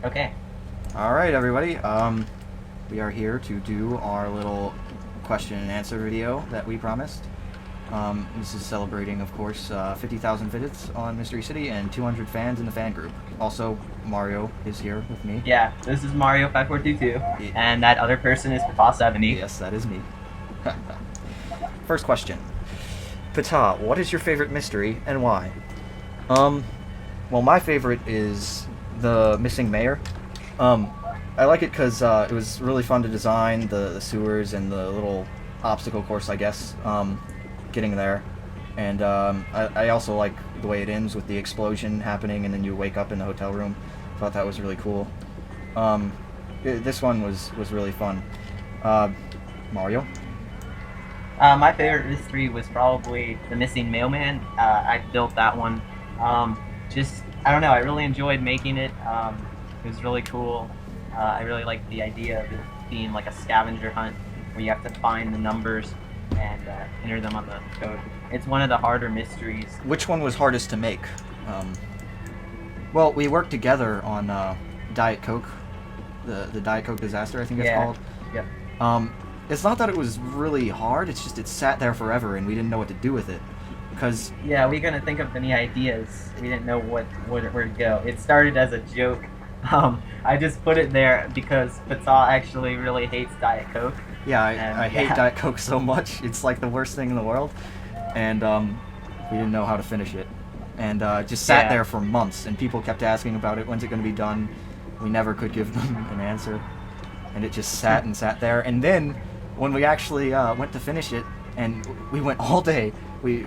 Okay. All right, everybody. We are here to do our little question and answer video that we promised. This is celebrating, of course, 50,000 visits on Mystery City and 200 fans in the fan group. Also, Mario is here with me. Yeah, this is Mario 5422, Yeah. and that other person is Pata70. Yes, that is me. First question. Pata, what is your favorite mystery and why? Well, my favorite is the missing mayor. I like it because it was really fun to design the sewers and the little obstacle course, I guess, getting there. And I also like the way it ends with the explosion happening and then you wake up in the hotel room. Thought that was really cool. This one was really fun. Mario? My favorite mystery was probably the missing mailman. I built that one. I don't know, I really enjoyed making it. It was really cool. I really liked the idea of it being like a scavenger hunt where you have to find the numbers and enter them on the code. It's one of the harder mysteries. Which one was hardest to make? Well, we worked together on Diet Coke, the Diet Coke disaster, I think it's called. Yeah. It's not that it was really hard, it's just it sat there forever and we didn't know what to do with it. Because Yeah, we couldn't think of any ideas. We didn't know where to go. It started as a joke. I just put it there because Pata actually really hates Diet Coke. yeah, I hate Diet Coke so much. It's like the worst thing in the world. And we didn't know how to finish it. And just sat there for months and people kept asking about it, when's it going to be done? We never could give them an answer. And it just sat and sat there. And then when we actually went to finish it, and we went all day, we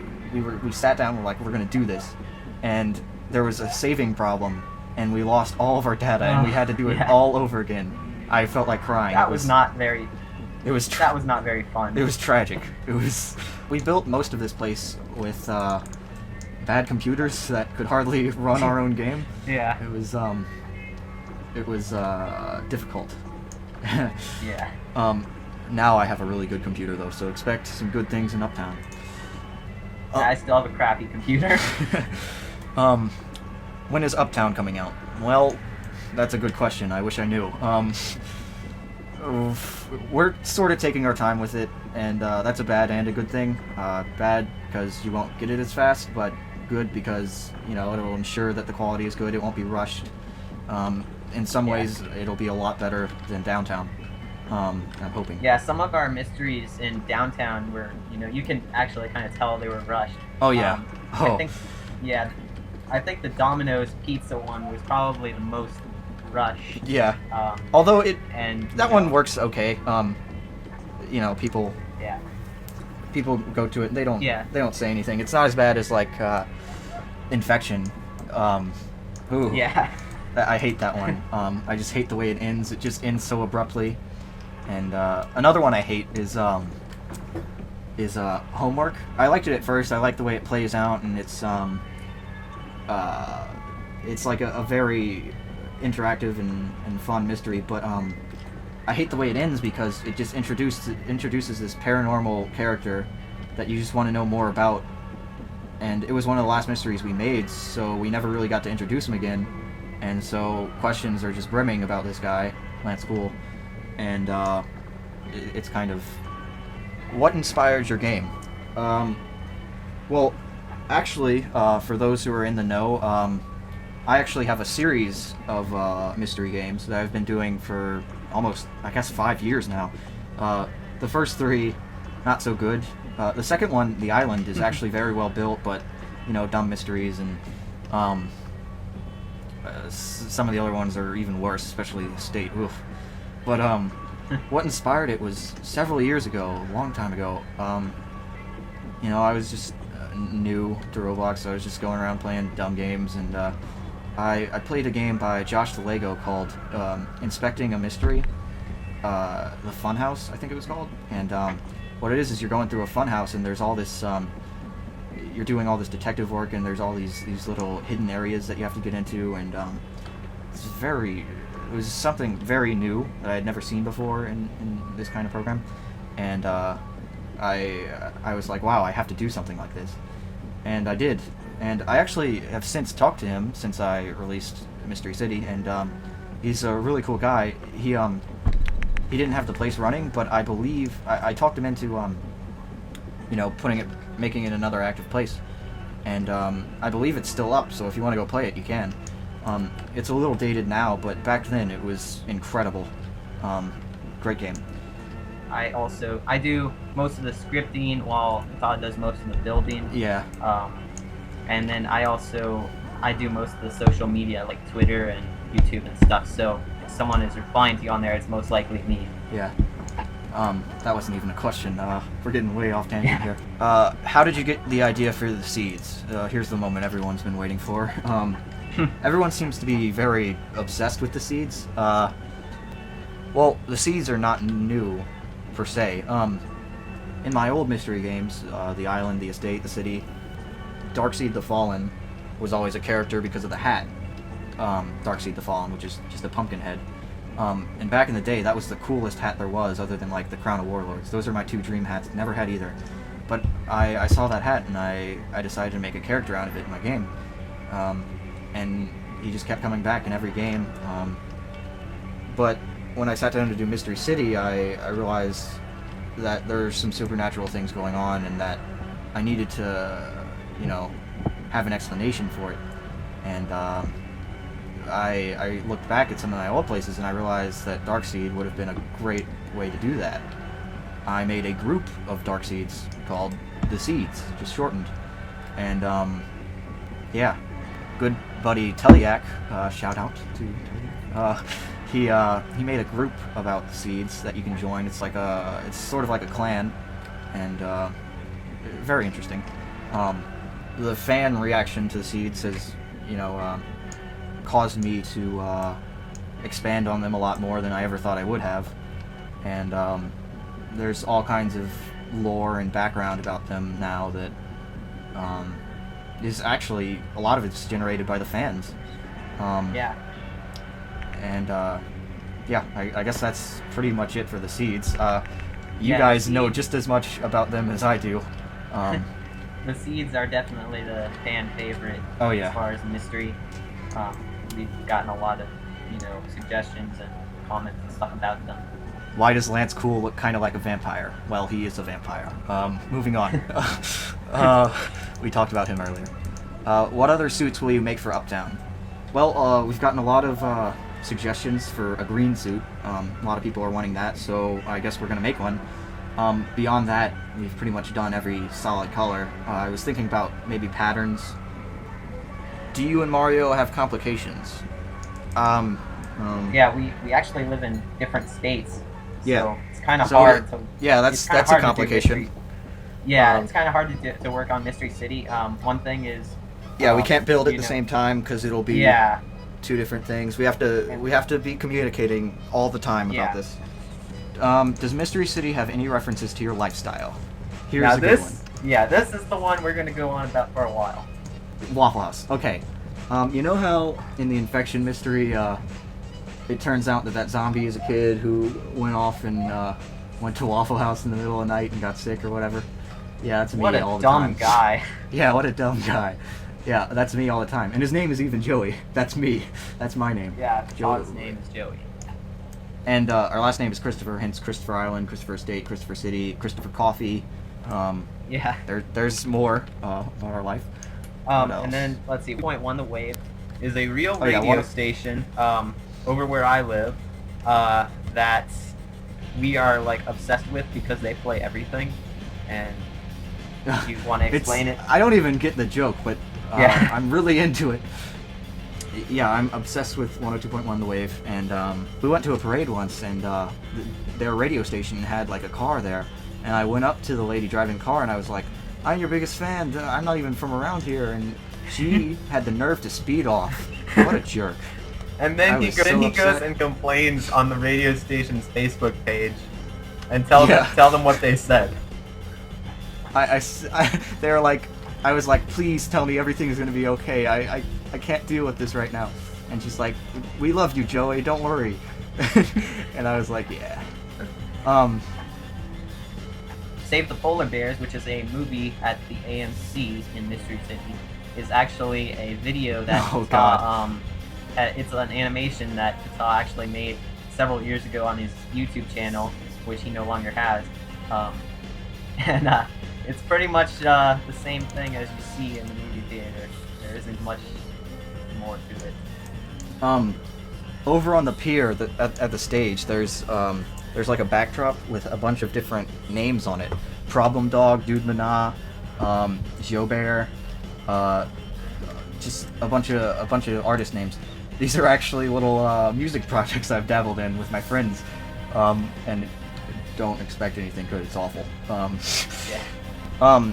sat down, we're like, we're going to do this. And there was a saving problem, and we lost all of our data, and we had to do it all over again. I felt like crying. That was not very fun. It was tragic. We built most of this place with bad computers that could hardly run our own game. Yeah. It was difficult. Yeah. Now I have a really good computer though, so expect some good things in Uptown. I still have a crappy computer. When is Uptown coming out? Well, that's a good question. I wish I knew. We're sort of taking our time with it, and that's a bad and a good thing. Bad because you won't get it as fast, but good because, it'll ensure that the quality is good. It won't be rushed. In some ways, it'll be a lot better than downtown. I'm hoping. Yeah, some of our mysteries in downtown were, you can actually kind of tell they were rushed. Oh, yeah. I think the Domino's pizza one was probably the most rushed. Yeah. Although that one works okay. People. Yeah. People go to it and they don't say anything. It's not as bad as like Infection. Ooh. Yeah. I hate that one. I just hate the way it ends. It just ends so abruptly. And another one I hate is Homework. I liked it at first. I like the way it plays out, and it's like a very interactive and fun mystery. But I hate the way it ends because it just introduces this paranormal character that you just want to know more about. And it was one of the last mysteries we made, so we never really got to introduce him again. And so questions are just brimming about this guy, Lance School. And it's kind of... What inspired your game? Well, actually, for those who are in the know, I actually have a series of mystery games that I've been doing for almost, I guess, 5 years now. The first 3, not so good. The second one, The Island, is actually very well built, but, dumb mysteries, and some of the other ones are even worse, especially The State. Oof. But what inspired it was several years ago, a long time ago. I was just new to Roblox, so I was just going around playing dumb games, and I played a game by Josh the Lego called Inspecting a Mystery, the Funhouse, I think it was called. And what it is you're going through a funhouse, and there's all this, you're doing all this detective work, and there's all these little hidden areas that you have to get into, and it was something very new that I had never seen before in this kind of program. And I was like, wow, I have to do something like this. And I did. And I actually have since talked to him since I released Mystery City, and He's a really cool guy. He didn't have the place running, but I believe I talked him into making it another active place, and I believe it's still up. So if you want to go play it, you can. It's a little dated now, but back then it was incredible. Great game. I do most of the scripting while Todd does most of the building. Yeah. And then I do most of the social media like Twitter and YouTube and stuff. So if someone is replying to you on there, it's most likely me. Yeah. That wasn't even a question. We're getting way off tangent here. How did you get the idea for the seeds? Here's the moment everyone's been waiting for. Everyone seems to be very obsessed with the seeds. Well, the seeds are not new, per se. In my old mystery games, the island, the estate, the city, Darkseid the Fallen was always a character because of the hat. Darkseid the Fallen, which is just a pumpkin head. And back in the day, that was the coolest hat there was, other than like the Crown of Warlords. Those are my two dream hats. Never had either. But I saw that hat, and I decided to make a character out of it in my game. And he just kept coming back in every game. But when I sat down to do Mystery City, I realized that there's some supernatural things going on, and that I needed to, have an explanation for it. And I looked back at some of my old places, and I realized that Darkseid would have been a great way to do that. I made a group of Darkseeds called the Seeds, just shortened. And yeah, good buddy Teliak, shout out to Teliak. He made a group about the Seeds that you can join. It's sort of like a clan, and very interesting. The fan reaction to the Seeds has, caused me to expand on them a lot more than I ever thought I would have. And there's all kinds of lore and background about them now that is actually, a lot of it's generated by the fans. Yeah. And yeah, I guess that's pretty much it for the Seeds. You Yeah, guys the know Seeds. just as much about them as I do. The Seeds are definitely the fan favorite. Oh, yeah. As far as mystery, we've gotten a lot of suggestions and comments and stuff about them. Why does Lance Cool look kind of like a vampire? Well, he is a vampire. Moving on. We talked about him earlier. What other suits will you make for Uptown? Well, we've gotten a lot of suggestions for a green suit. A lot of people are wanting that, so I guess we're going to make one. Beyond that, we've pretty much done every solid color. I was thinking about maybe patterns. Do you and Mario have complications? Yeah, we actually live in different states. So Yeah. it's kind of So, hard to. Yeah, it's that's kinda a hard to do complication. Mystery- Yeah, Um, it's kind of hard to work on Mystery City. One thing is. Yeah, we can't build at you the know- same time because it'll be Yeah. two different things. We have to be communicating all the time Yeah. about this. Does Mystery City have any references to your lifestyle? Here's Now a good one. this is the one we're gonna go on about for a while. Waffle House. Okay. You know how in the Infection mystery, it turns out that zombie is a kid who went off and went to Waffle House in the middle of the night and got sick or whatever? Yeah, that's me What all a the time. dumb guy. Yeah, what a dumb guy. Yeah, that's me all the time. And his name is even Joey. That's me. That's my name. Yeah, Joey. Todd's name is Joey. And our last name is Christopher, hence Christopher Island, Christopher Estate, Christopher City, Christopher Coffee. Yeah. There's more about our life. What else? And then let's see. 1.1 The Wave is a real Oh, yeah, radio what- station over where I live that we are like obsessed with because they play everything. And do you want to explain it? I don't even get the joke, but Yeah. I'm really into it. Yeah, I'm obsessed with 102.1 The Wave, and we went to a parade once, and their radio station had like a car there, and I went up to the lady driving the car, and I was like, "I'm your biggest fan. I'm not even from around here," and she had the nerve to speed off. What a jerk! And I then he was so goes upset. and complains on the radio station's Facebook page, and Yeah. tell them what they said. They were like, I was like, please tell me everything is gonna be okay. I can't deal with this right now. And she's like, we love you, Joey. Don't worry. And I was like, yeah. Save the Polar Bears, which is a movie at the AMC in Mystery City, is actually a video that Oh, saw, God. it's an animation that Kata actually made several years ago on his YouTube channel, which he no longer has. And it's pretty much the same thing as you see in the movie theater. There isn't much more to it. Over on the pier, at the stage, there's like a backdrop with a bunch of different names on it. Problem Dog, Dude Mana, Jobear, just a bunch of artist names. These are actually little music projects I've dabbled in with my friends, and don't expect anything good. It's awful. Yeah.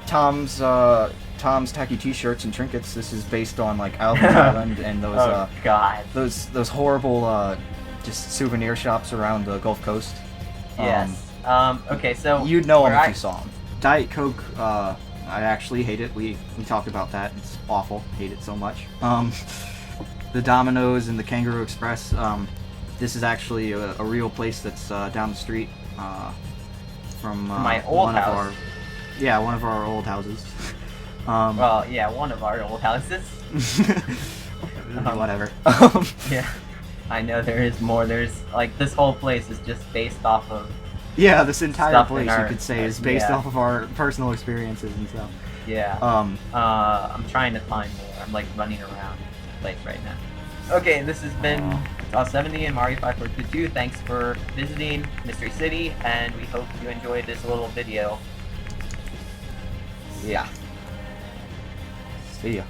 Tom's tacky T-shirts and trinkets. This is based on like Alvin Island and those Oh God. those horrible just souvenir shops around the Gulf Coast. Yes. Okay, so You'd know them where if you saw them. Diet Coke. I actually hate it. We talked about that. It's awful. Hate it so much. The Domino's and the Kangaroo Express. This is actually a real place that's down the street from my old one house. One of our old houses. Well, yeah, one of our old houses. Whatever. Yeah. I know there is more. There's like this whole place is just based off of. Yeah, this entire Stuff in place our- you could say is based yeah. off of our personal experiences and stuff. Yeah. I'm trying to find more. I'm like running around the place right now. Okay, this has been 70 and Mario 542. Thanks for visiting Mystery City, and we hope you enjoyed this little video. Yeah. See ya.